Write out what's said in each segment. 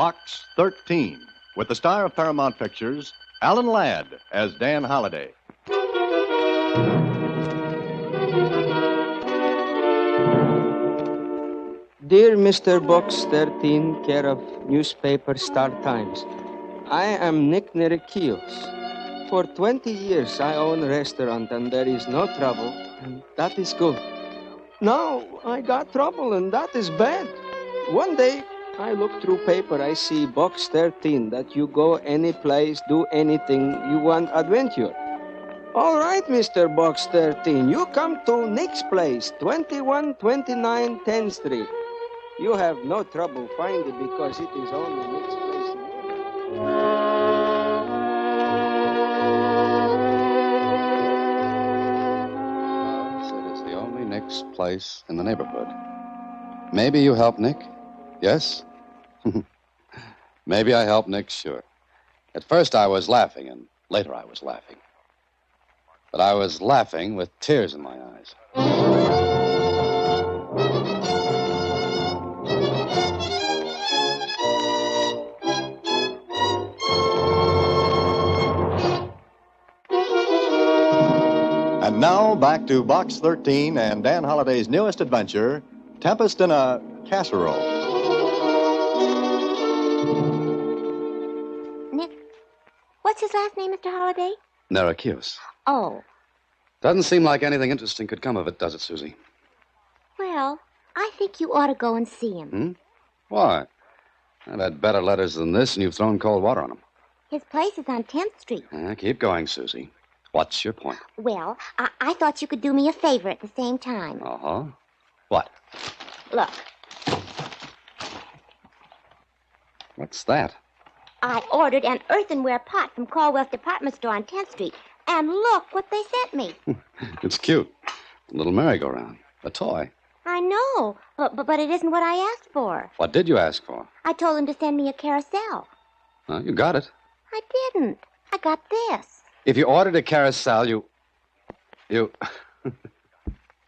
Box 13, with the star of Paramount Pictures, Alan Ladd, as Dan Holliday. Dear Mr. Box 13, care of newspaper Star Times, I am Nick Nerikios. For 20 years, I own a restaurant, and there is no trouble, and that is good. Now, I got trouble, and that is bad. One day, I look through paper, I see Box 13, that you go any place, do anything you want adventure. All right, Mr. Box 13, you come to Nick's place, 2129 10th Street. You have no trouble finding because it is only Nick's place. It is the only Nick's place in the neighborhood. Maybe you help Nick? Yes? Maybe I help Nick, sure. At first I was laughing, and later I was laughing. But I was laughing with tears in my eyes. And now, back to Box 13 and Dan Holliday's newest adventure, Tempest in a Casserole. Nick, what's his last name, Mr. Holliday? Nerikios. Oh, Doesn't seem like anything interesting could come of it, does it, Susie? well, I think you ought to go and see him. Why? I've had better letters than this, and you've thrown cold water on them. His place is on 10th Street. Keep going, Susie. What's your point? Well, I thought you could do me a favor at the same time. Uh-huh. What? Look, What's that? I ordered an earthenware pot from Caldwell's department store on 10th Street, and look what they sent me. It's cute. A little merry-go-round. A toy. I know, but it isn't what I asked for. What did you ask for? I told him to send me a carousel. Well, you got it. I didn't. I got this. If you ordered a carousel, you...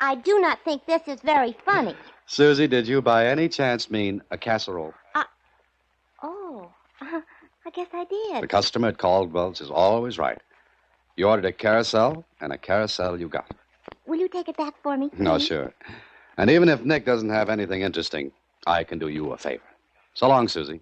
I do not think this is very funny. Susie, did you by any chance mean a casserole? Oh, I guess I did. The customer at Caldwell's is always right. You ordered a carousel, and a carousel you got. Will you take it back for me? No, please? sure. And even if Nick doesn't have anything interesting, I can do you a favor. So long, Susie.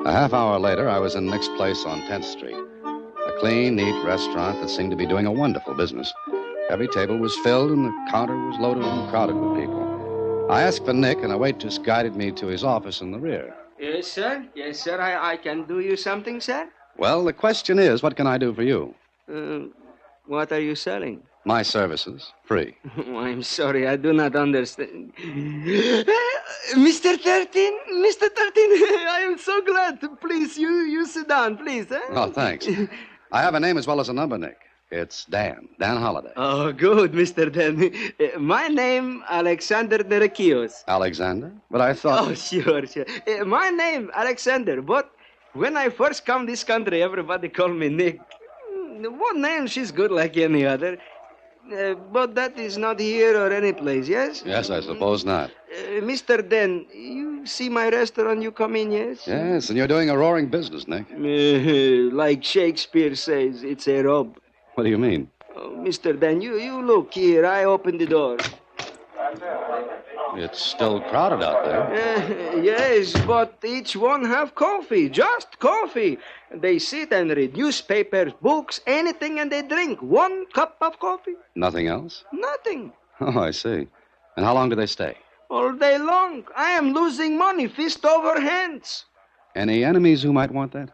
A half hour later, I was in Nick's place on 10th Street. A clean, neat restaurant that seemed to be doing a wonderful business. Every table was filled, and the counter was loaded and crowded with people. I asked for Nick, and a waitress guided me to his office in the rear. Yes, sir. Yes, sir. I can do you something, sir? Well, the question is, what can I do for you? What are you selling? My services, free. Oh, I'm sorry, I do not understand. Mr. 13, I am so glad. Please, you sit down, please. Huh? Oh, thanks. I have a name as well as a number, Nick. It's Dan Holliday. Oh, good, Mr. Dan. My name, Alexander Nerikios. Alexander? But I thought... Oh, sure. My name, Alexander, but when I first come this country, everybody call me Nick. One name, she's good like any other. But that is not here or any place, yes? Yes, I suppose not. Mr. Den, you see my restaurant, you come in, yes? Yes, and you're doing a roaring business, Nick. Like Shakespeare says, it's a rob. What do you mean? Oh, Mr. Den, you look here. I open the door. It's still crowded out there. Yes, but each one have coffee, just coffee. They sit and read newspapers, books, anything, and they drink 1 cup of coffee. Nothing else? Nothing. Oh, I see. And how long do they stay? All day long. I am losing money, fist over hands. Any enemies who might want that?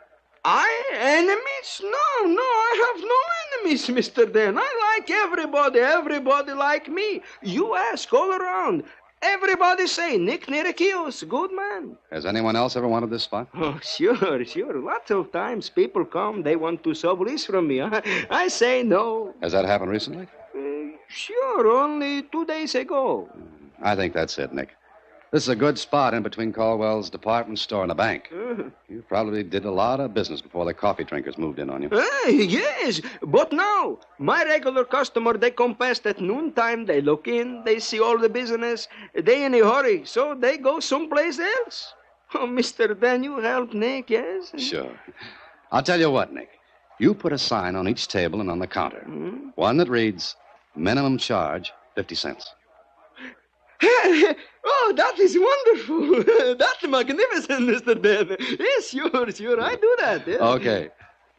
Enemies? No, I have no enemies, Mr. Dan. I like everybody like me. You ask all around. Everybody say, Nick Nerikios, good man. Has anyone else ever wanted this spot? Oh, sure. Lots of times people come, they want to sublease from me. I say no. Has that happened recently? Sure, only 2 days ago. I think that's it, Nick. This is a good spot in between Caldwell's department store and a bank. You probably did a lot of business before the coffee drinkers moved in on you. Yes, but now, my regular customer, they come past at noontime, they look in, they see all the business, they in a hurry, so they go someplace else. Oh, Mr. Dan, you help Nick, yes? Sure. I'll tell you what, Nick. You put a sign on each table and on the counter. One that reads, minimum charge, 50 cents. Oh, that is wonderful. That's magnificent, Mr. Dan. Yes, sure, I do that. Yes. Okay.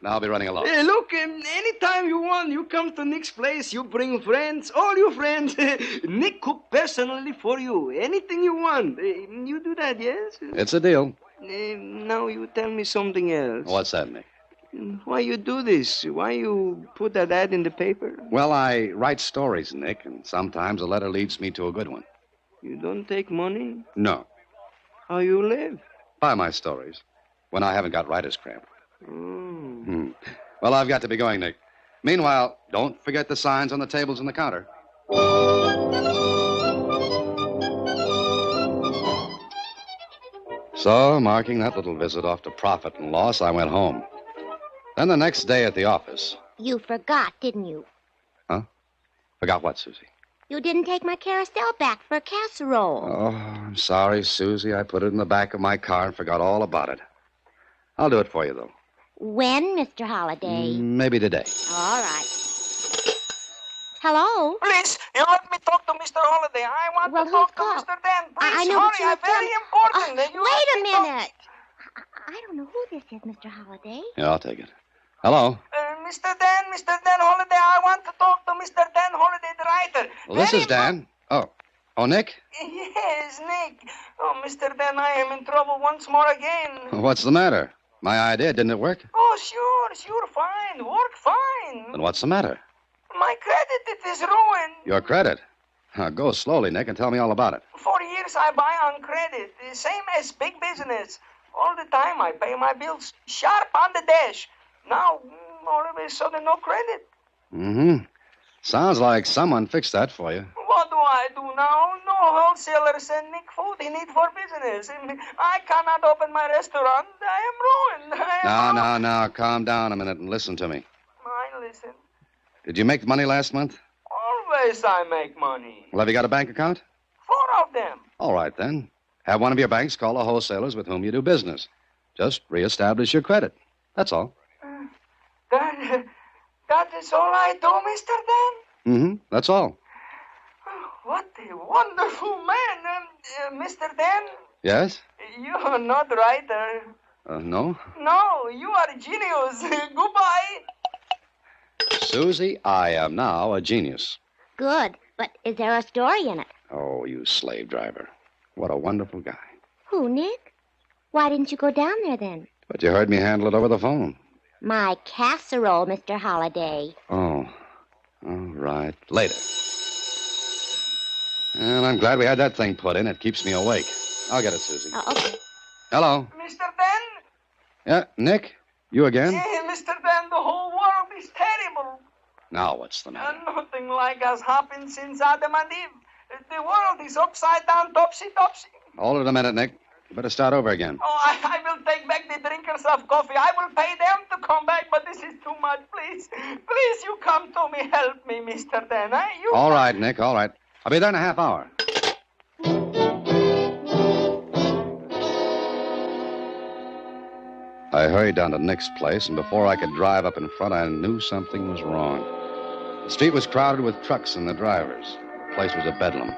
Now I'll be running along. Look, anytime you want, you come to Nick's place, you bring friends, all your friends. Nick cook personally for you. Anything you want. You do that, yes? It's a deal. Now you tell me something else. What's that, Nick? Why you do this? Why you put that ad in the paper? Well, I write stories, Nick, and sometimes a letter leads me to a good one. You don't take money? No. How you live? By my stories. When I haven't got writer's cramp. Oh. Well, I've got to be going, Nick. Meanwhile, don't forget the signs on the tables and the counter. So, marking that little visit off to profit and loss, I went home. Then the next day at the office. You forgot, didn't you? Huh? Forgot what, Susie? You didn't take my carousel back for casserole. Oh, I'm sorry, Susie. I put it in the back of my car and forgot all about it. I'll do it for you, though. When, Mr. Holliday? Maybe today. All right. Hello? Please, you let me talk to Mr. Holliday. I want Well, to talk who's to called? Mr. Dan. Please, I know, but hurry. you've Very done- important. You Wait let a me talk- minute. I don't know who this is, Mr. Holliday. Yeah, I'll take it. Hello? Mr. Dan Holliday, I want to talk to Mr. Dan Holliday, the writer. Well, this is Dan. Oh, Nick? Yes, Nick. Oh, Mr. Dan, I am in trouble once more again. What's the matter? My idea, didn't it work? Oh, sure, fine. Work fine. Then what's the matter? My credit, it is ruined. Your credit. Go slowly, Nick, and tell me all about it. For years I buy on credit, the same as big business. All the time I pay my bills sharp on the dash. Now, all of a sudden, no credit. Sounds like someone fixed that for you. What do I do now? No wholesaler send Nick food he need for business. I cannot open my restaurant. I am ruined. Now, calm down a minute and listen to me. I listen. Did you make money last month? Always I make money. Well, have you got a bank account? 4 of them. All right, then. Have one of your banks call the wholesalers with whom you do business. Just reestablish your credit. That's all. That is all I do, Mr. Dan? That's all. What a wonderful man. Mr. Dan? Yes? You are not writer. No? No, you are a genius. Goodbye. Susie, I am now a genius. Good, but is there a story in it? Oh, you slave driver. What a wonderful guy. Who, Nick? Why didn't you go down there then? But you heard me handle it over the phone. My casserole, Mr. Holliday. Oh. All right. Later. And I'm glad we had that thing put in. It keeps me awake. I'll get it, Susie. Okay. Hello. Mr. Dan? Yeah, Nick? You again? Mr. Dan, the whole world is terrible. Now what's the matter? Nothing like has happened since Adam and Eve. The world is upside down, topsy-topsy. Hold it a minute, Nick. You better start over again. Oh, I will take back the drinkers of coffee. I will pay them to come back, but this is too much. Please, you come to me. Help me, Mr. Dan. All right, Nick, all right. I'll be there in a half hour. I hurried down to Nick's place, and before I could drive up in front, I knew something was wrong. The street was crowded with trucks and the drivers. The place was a bedlam.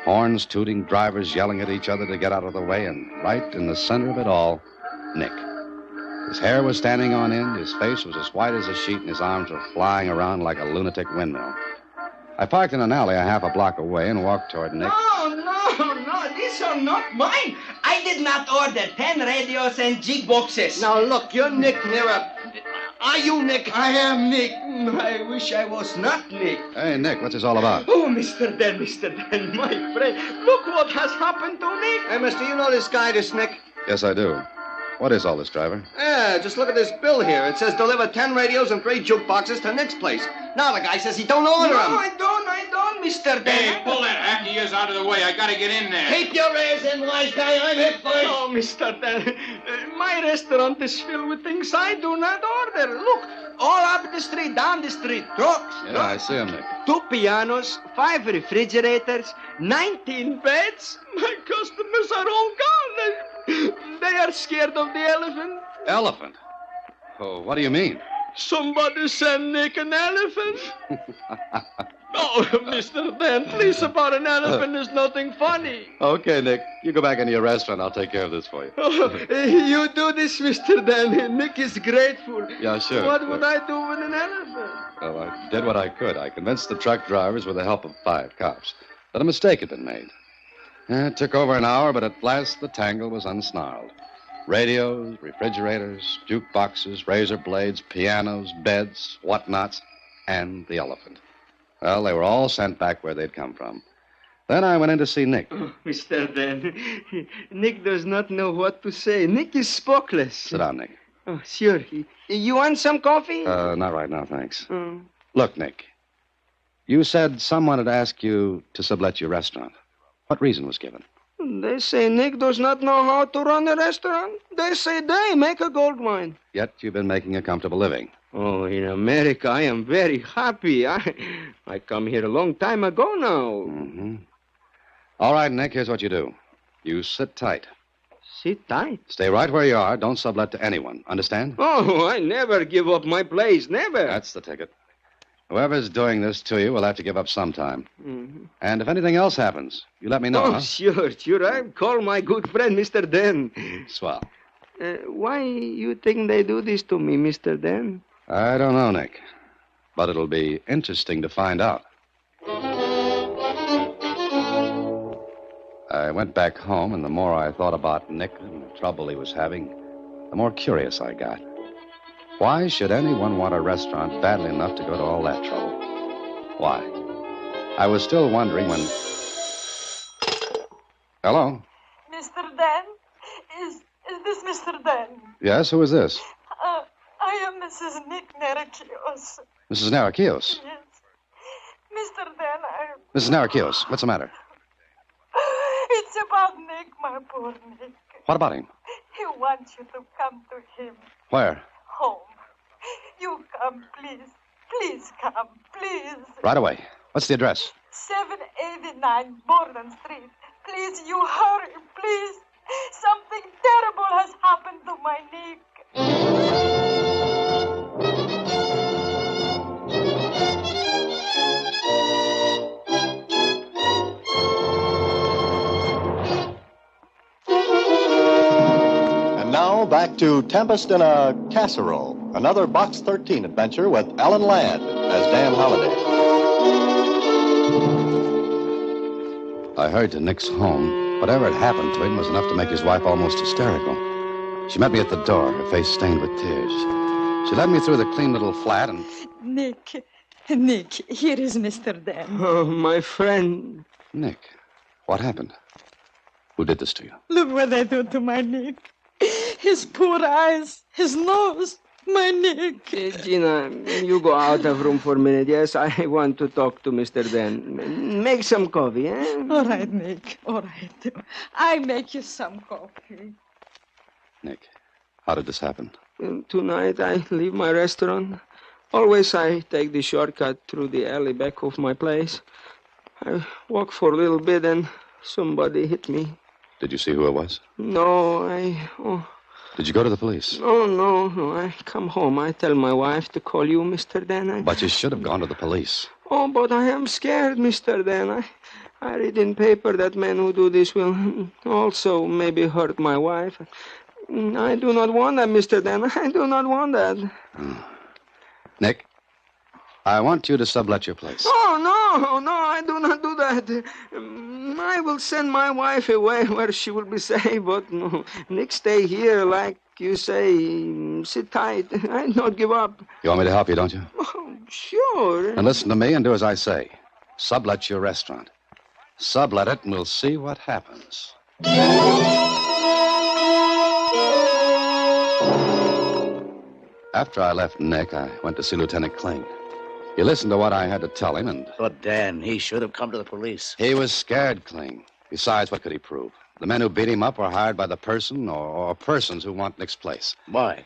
Horns tooting, drivers yelling at each other to get out of the way, and right in the center of it all, Nick. His hair was standing on end, his face was as white as a sheet, and his arms were flying around like a lunatic windmill. I parked in an alley a half a block away and walked toward Nick. No, these are not mine. I did not order 10 radios and jig boxes. Now, look, you're Nick Nera. Are you Nick? I am Nick. I wish I was not Nick. Hey, Nick, what's this all about? Oh, Mr. Dan, my friend. Look what has happened to Nick. Hey, mister, you know this guy, this Nick? Yes, I do. What is all this, driver? Yeah, just look at this bill here. It says deliver 10 radios and 3 jukeboxes to Nick's place. Now the guy says he don't order them. I don't. Mr. Dan. Hey, pull that hack of yours out of the way. I gotta get in there. Keep your ears in, wise guy. I'm here first. Oh, Mr. Dan, my restaurant is filled with things I do not order. Look, all up the street, down the street, trucks. Yeah, I see him, Nick. 2 pianos, 5 refrigerators, 19 beds. My customers are all gone. They are scared of the elephant. Elephant? Oh, what do you mean? Somebody send Nick an elephant. Oh, Mr. Dan, please, about an elephant is nothing funny. Okay, Nick. You go back into your restaurant. I'll take care of this for you. Oh, you do this, Mr. Dan. Nick is grateful. Yeah, sure. What would I do with an elephant? Well, I did what I could. I convinced the truck drivers with the help of 5 cops that a mistake had been made. It took over an hour, but at last the tangle was unsnarled. Radios, refrigerators, jukeboxes, razor blades, pianos, beds, whatnots, and the elephant. Well, they were all sent back where they'd come from. Then I went in to see Nick. Oh, Mr. Dan, Nick does not know what to say. Nick is spokeless. Sit down, Nick. Oh, sure. You want some coffee? Not right now, thanks. Look, Nick, you said someone had asked you to sublet your restaurant. What reason was given? They say Nick does not know how to run a restaurant. They say they make a gold mine. Yet you've been making a comfortable living. Oh, in America, I am very happy. I come here a long time ago now. Mm-hmm. All right, Nick, here's what you do. You sit tight. Sit tight. Stay right where you are. Don't sublet to anyone. Understand? Oh, I never give up my place. Never. That's the ticket. Whoever's doing this to you will have to give up sometime. Mm-hmm. And if anything else happens, you let me know, Oh, huh? sure. I call my good friend, Mr. Dan. Swell. Why you think they do this to me, Mr. Dan? I don't know, Nick. But it'll be interesting to find out. I went back home, and the more I thought about Nick and the trouble he was having, the more curious I got. Why should anyone want a restaurant badly enough to go to all that trouble? Why? I was still wondering when... Hello? Mr. Dan? Is this Mr. Dan? Yes, who is this? I am Mrs. Nick Nerakios. Mrs. Narakios. Yes. Mr. Dan, Mrs. Narakios, what's the matter? It's about Nick, my poor Nick. What about him? He wants you to come to him. Where? Home. You come, please. Please come, please. Right away. What's the address? 789 Borden Street. Please, you hurry, please. Something terrible has happened to my Nick. And now back to Tempest in a Casserole, another Box 13 adventure with Alan Ladd as Dan Holliday. I hurried to Nick's home. Whatever had happened to him was enough to make his wife almost hysterical. She met me at the door, her face stained with tears. She led me through the clean little flat and... Nick, here is Mr. Dan. Oh, my friend. Nick, what happened? Who did this to you? Look what they do to my Nick. His poor eyes, his nose, my Nick. Gina, you go out of room for a minute. Yes, I want to talk to Mr. Dan. Make some coffee, eh? All right, Nick, all right. I make you some coffee. Nick, how did this happen? Tonight I leave my restaurant. Always I take the shortcut through the alley back of my place. I walk for a little bit and somebody hit me. Did you see who it was? No, Did you go to the police? No. I come home. I tell my wife to call you, Mr. Dan. But you should have gone to the police. Oh, but I am scared, Mr. Dan. I read in paper that men who do this will also maybe hurt my wife. I do not want that, Mr. Dan. I do not want that. Nick, I want you to sublet your place. Oh, no, I do not do that. I will send my wife away where she will be safe, but no, Nick, stay here, like you say, sit tight. I not give up. You want me to help you, don't you? Oh, sure. And listen to me and do as I say. Sublet your restaurant. Sublet it and we'll see what happens. After I left Nick, I went to see Lieutenant Kling. He listened to what I had to tell him, and But, Dan, he should have come to the police. he was scared, Kling. Besides, what could he prove? The men who beat him up were hired by the person or persons who want Nick's place. Why?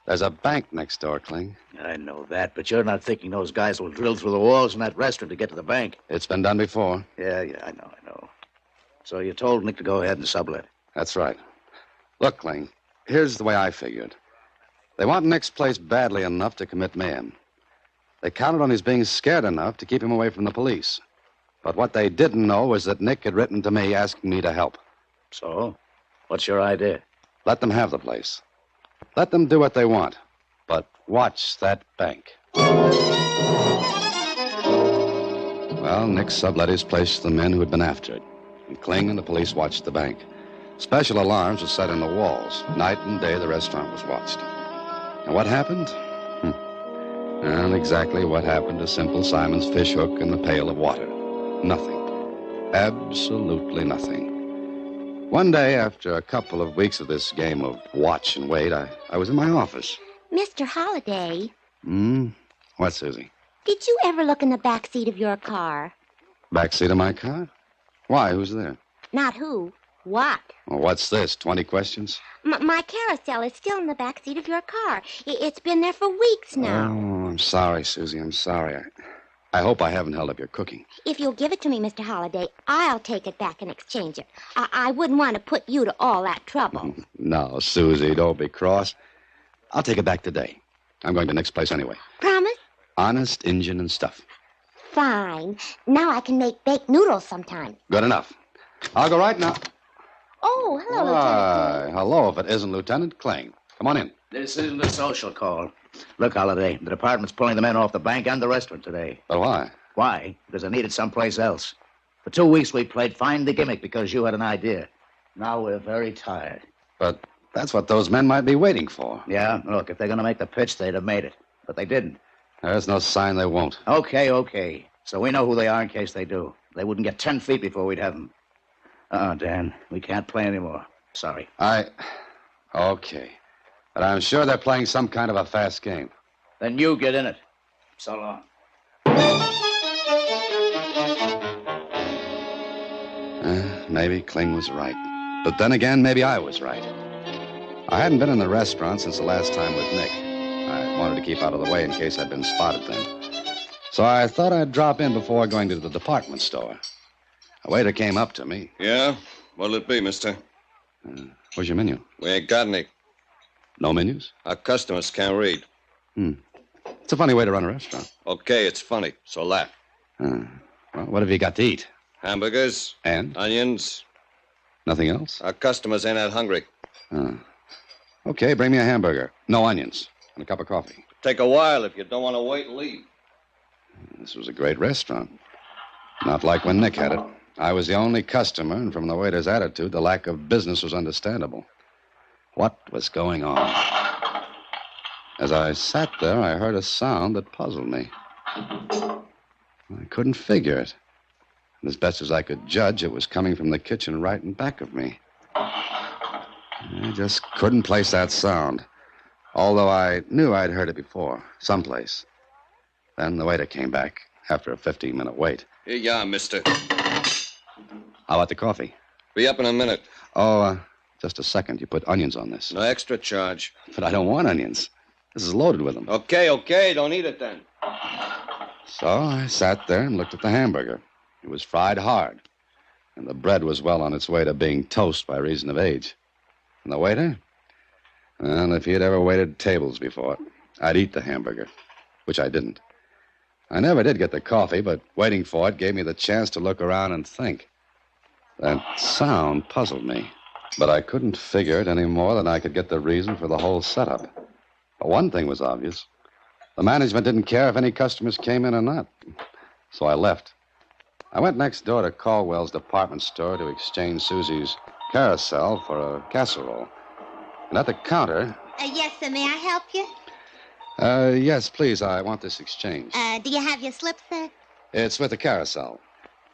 There's a bank next door, Kling. I know that, but you're not thinking those guys will drill through the walls in that restaurant to get to the bank. It's been done before. Yeah, I know. So you told Nick to go ahead and sublet. That's right. Look, Kling, here's the way I figured. They want Nick's place badly enough to commit mayhem. They counted on his being scared enough to keep him away from the police. But what they didn't know was that Nick had written to me asking me to help. So? What's your idea? Let them have the place. Let them do what they want. But watch that bank. Well, Nick sublet his place to the men who had been after it. And Kling and the police watched the bank. Special alarms were set in the walls. Night and day, the restaurant was watched. And what happened? And exactly what happened to Simple Simon's fish hook and the pail of water. Nothing. Absolutely nothing. One day, after a couple of weeks of this game of watch and wait, I was in my office. Mr. Holliday. What, Susie? Did you ever look in the back seat of your car? Back seat of my car? Why? Who's there? Not who. What? Well, what's this, 20 questions? My carousel is still in the back seat of your car. It's been there for weeks now. Oh, I'm sorry, Susie. I'm sorry. I hope I haven't held up your cooking. If you'll give it to me, Mr. Holliday, I'll take it back and exchange it. I wouldn't want to put you to all that trouble. No, Susie, don't be cross. I'll take it back today. I'm going to Nick's place anyway. Promise? Honest Injun and stuff. Fine. Now I can make baked noodles sometime. Good enough. I'll go right now. Oh, hello, Why, hello, if it isn't Lieutenant Kling. Come on in. This isn't a social call. Look, Holliday, the department's pulling the men off the bank and the restaurant today. But why? Why? Because they needed someplace else. For 2 weeks we played Find the Gimmick because you had an idea. Now we're very tired. But that's what those men might be waiting for. Yeah, look, if they're going to make the pitch, they'd have made it. But they didn't. There's no sign they won't. Okay. So we know who they are in case they do. They wouldn't get 10 feet before we'd have them. Dan, we can't play anymore. Sorry. Okay. But I'm sure they're playing some kind of a fast game. Then you get in it. So long. Maybe Kling was right. But then again, maybe I was right. I hadn't been in the restaurant since the last time with Nick. I wanted to keep out of the way in case I'd been spotted then. So I thought I'd drop in before going to the department store. A waiter came up to me. Yeah? What'll it be, mister? Where's your menu? We ain't got any. No menus? Our customers can't read. It's a funny way to run a restaurant. Okay, it's funny, so laugh. Well, what have you got to eat? Hamburgers. And? Onions. Nothing else? Our customers ain't that hungry. Okay, bring me a hamburger. No onions. And a cup of coffee. Take a while if you don't want to wait and leave. This was a great restaurant. Not like when Nick had it. I was the only customer, and from the waiter's attitude, the lack of business was understandable. What was going on? As I sat there, I heard a sound that puzzled me. I couldn't figure it. And as best as I could judge, it was coming from the kitchen right in back of me. I just couldn't place that sound, although I knew I'd heard it before, someplace. Then the waiter came back after a 15-minute wait. Here you are, mister. How about the coffee? Be up in a minute. Oh, just a second. You put onions on this. No extra charge. But I don't want onions. This is loaded with them. Okay. Don't eat it then. So I sat there and looked at the hamburger. It was fried hard, and the bread was well on its way to being toast by reason of age. And the waiter? Well, if he had ever waited tables before, I'd eat the hamburger, which I didn't. I never did get the coffee, but waiting for it gave me the chance to look around and think. That sound puzzled me, but I couldn't figure it any more than I could get the reason for the whole setup. But one thing was obvious. The management didn't care if any customers came in or not. So I left. I went next door to Caldwell's department store to exchange Susie's carousel for a casserole. And at the counter... Yes, sir. May I help you? Yes, please. I want this exchange. Do you have your slip, sir? It's with the carousel.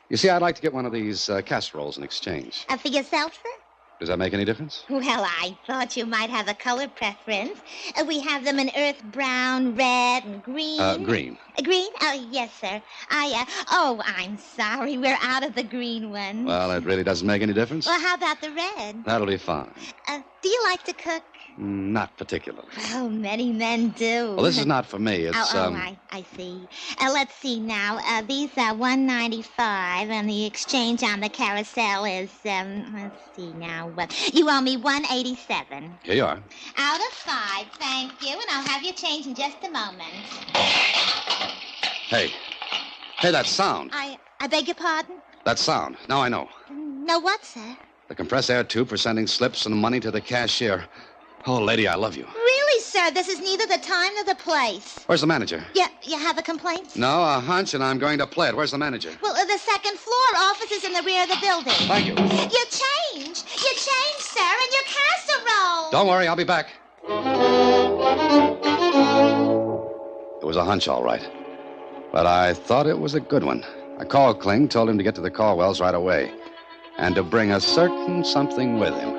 You see, I'd like to get one of these casseroles in exchange. For yourself, sir? Does that make any difference? Well, I thought you might have a color preference. We have them in earth brown, red, and green. Green. Green? Oh, yes, sir. I'm sorry. We're out of the green ones. Well, it really doesn't make any difference. Well, how about the red? That'll be fine. Do you like to cook? Not particularly. Oh, many men do. Well, this is not for me. It's, I see. Let's see now. These are $1.95, and the exchange on the carousel is, let's see now. You owe me $1.87. Here you are. Out of 5, thank you, and I'll have your change in just a moment. Hey, that sound. I beg your pardon? That sound. Now I know. No what, sir? The compressed air tube for sending slips and money to the cashier. Oh, lady, I love you. Really, sir? This is neither the time nor the place. Where's the manager? Yeah, you have a complaint? No, a hunch, and I'm going to play it. Where's the manager? Well, the second floor. Office is in the rear of the building. Thank you. Your change, sir, and your casserole. Don't worry, I'll be back. It was a hunch, all right. But I thought it was a good one. I called Kling, told him to get to the Caldwells right away, and to bring a certain something with him.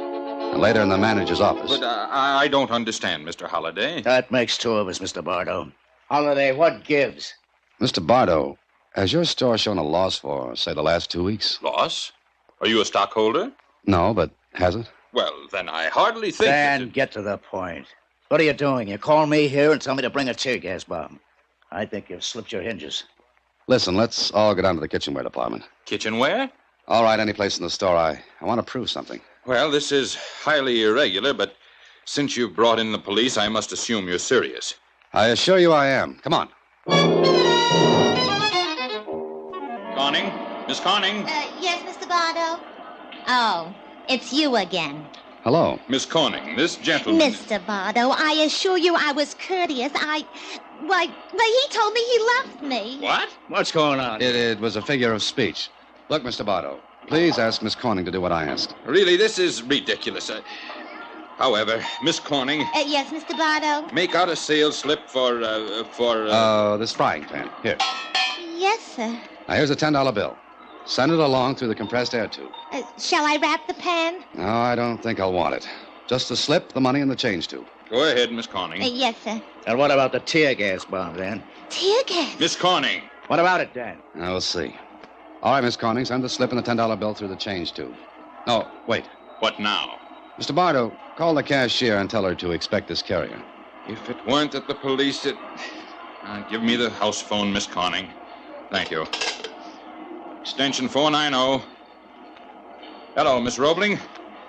And later in the manager's office. But I don't understand, Mr. Holliday. That makes 2 of us, Mr. Bardo. Holiday, what gives? Mr. Bardo, has your store shown a loss for, say, the last 2 weeks? Loss? Are you a stockholder? No, but has it? Well, then I hardly think... Dan, get to the point. What are you doing? You call me here and tell me to bring a tear gas bomb. I think you've slipped your hinges. Listen, let's all go down to the kitchenware department. Kitchenware? All right, any place in the store. I want to prove something. Well, this is highly irregular, but since you've brought in the police, I must assume you're serious. I assure you I am. Come on. Conning? Miss Conning? Yes, Mr. Bardo? Oh, it's you again. Hello. Miss Conning, this gentleman... Mr. Bardo, I assure you I was courteous. But he told me he loved me. What? What's going on? It was a figure of speech. Look, Mr. Bardo, please ask Miss Corning to do what I asked. Really, this is ridiculous. However, Miss Corning... Yes, Mr. Bardo? Make out a sales slip for... This frying pan. Here. Yes, sir. Now, here's a $10 bill. Send it along through the compressed air tube. Shall I wrap the pan? No, I don't think I'll want it. Just the slip, the money, and the change tube. Go ahead, Miss Corning. Yes, sir. And what about the tear gas bomb, Dan? Tear gas? Miss Corning. What about it, Dan? Now, we'll see. All right, Miss Corning, send the slip and the $10 bill through the change tube. No, wait. What now? Mr. Bardo, call the cashier and tell her to expect this carrier. If it weren't that the police, give me the house phone, Miss Corning. Thank you. Extension 490. Hello, Miss Roebling.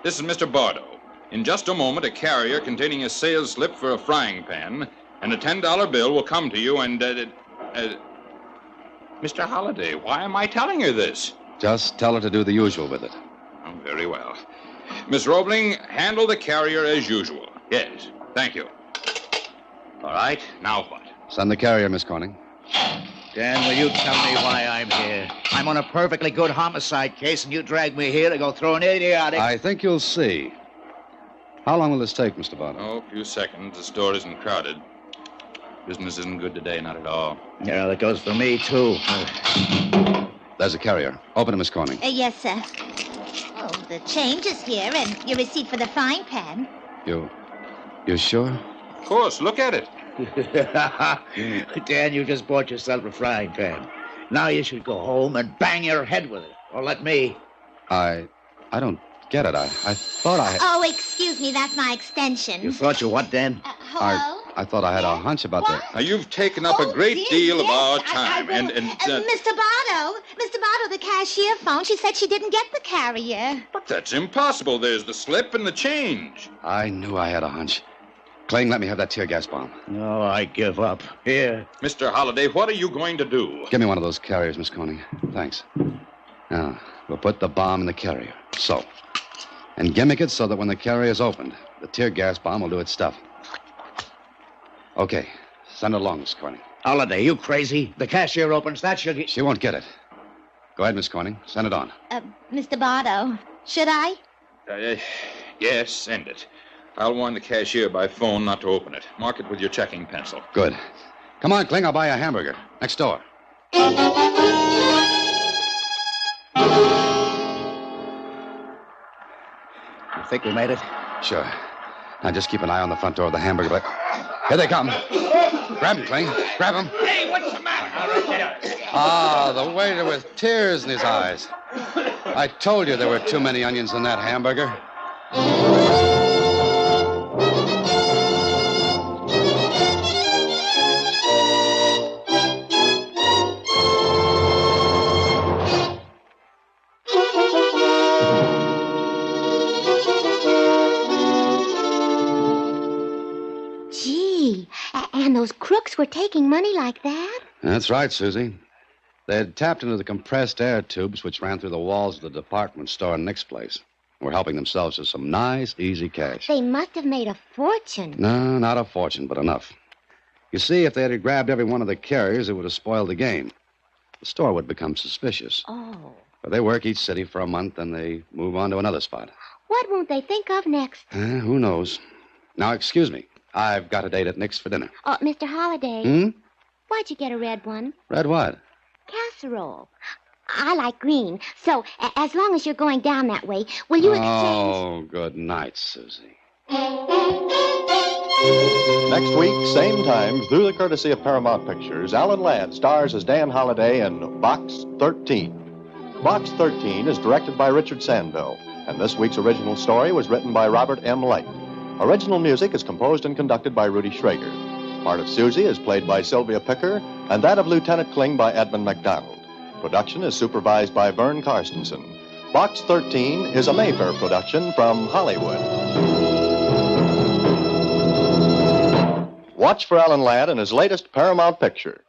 This is Mr. Bardo. In just a moment, a carrier containing a sales slip for a frying pan and a $10 bill will come to you and, Mr. Holliday, why am I telling her this? Just tell her to do the usual with it. Oh, very well. Miss Roebling, handle the carrier as usual. Yes, thank you. All right, now what? Send the carrier, Miss Corning. Dan, will you tell me why I'm here? I'm on a perfectly good homicide case, and you drag me here to go through an idiotic... I think you'll see. How long will this take, Mr. Bardo? Oh, a few seconds. The store isn't crowded. Business isn't good today, not at all. Yeah, that goes for me, too. There's a carrier. Open it, Miss Corning. Yes, sir. Oh, the change is here, and your receipt for the frying pan. You sure? Of course, look at it. Dan, you just bought yourself a frying pan. Now you should go home and bang your head with it. Or let me. I don't get it. I thought I... Oh, excuse me, that's my extension. You thought you what, Dan? Hello? I thought I had a hunch about that. Now, you've taken up a great deal of our time, Mr. Bardo, the cashier phoned. She said she didn't get the carrier. But that's impossible. There's the slip and the change. I knew I had a hunch. Kling, let me have that tear gas bomb. No, I give up. Here. Mr. Holliday, what are you going to do? Give me one of those carriers, Miss Corning. Thanks. Now, we'll put the bomb in the carrier. So. And gimmick it so that when the carrier's opened, the tear gas bomb will do its stuff. Okay. Send it along, Miss Corning. Holiday, you crazy? The cashier opens that, she'll get... She won't get it. Go ahead, Miss Corning. Send it on. Mr. Bardo, should I? Yes, send it. I'll warn the cashier by phone not to open it. Mark it with your checking pencil. Good. Come on, Kling, I'll buy you a hamburger. Next door. Think we made it? Sure. Now just keep an eye on the front door of the hamburger place. Here they come. Grab him, Cling. Grab him. Hey, what's the matter? Ah, the waiter with tears in his eyes. I told you there were too many onions in that hamburger. Gee, and those crooks were taking money like that? That's right, Susie. They had tapped into the compressed air tubes which ran through the walls of the department store in Nick's place. Were helping themselves to some nice, easy cash. They must have made a fortune. No, not a fortune, but enough. You see, if they had grabbed every one of the carriers, it would have spoiled the game. The store would become suspicious. Oh. But they work each city for a month, and they move on to another spot. What won't they think of next? Who knows? Now, excuse me. I've got a date at Nick's for dinner. Oh, Mr. Holliday. Hmm? Why'd you get a red one? Red what? Casserole. I like green. So, as long as you're going down that way, will you exchange... Oh, good night, Susie. Next week, same time, through the courtesy of Paramount Pictures, Alan Ladd stars as Dan Holliday in Box 13. Box 13 is directed by Richard Sandville, and this week's original story was written by Robert M. Light. Original music is composed and conducted by Rudy Schrager. Part of Susie is played by Sylvia Picker, and that of Lieutenant Kling by Edmund MacDonald. Production is supervised by Vern Karstensen. Box 13 is a Mayfair production from Hollywood. Watch for Alan Ladd in his latest Paramount picture.